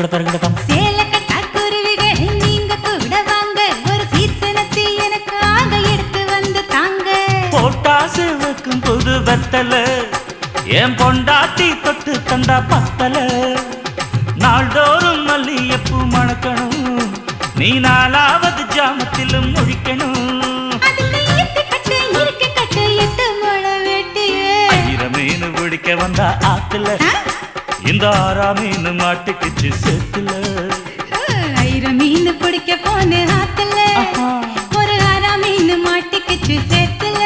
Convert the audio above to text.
சேல கட்டா குருவிகள் நீங்க கூட வாங்க ஒரு சீசனத்தை எனக்காக எடுத்து வந்து தாங்க போட்டா சிவக்கும் புது வெத்தல என் பொண்டாட்டி தொட்டு தந்தா பத்தல நாள்தோறும் மல்லியப்பூ மணக்கணும் நீ நாலாவது ஜாமத்திலும் முழிக்கணும் மீன் பிடிக்க வந்தா ஆத்துல இந்த 6 மீன் மாட்டுக்குச்சு சேத்துல மீன் பிடிக்க போன ஆத்துல ஒரு 6 மீன் மாட்டுக்குச்சு சேத்துல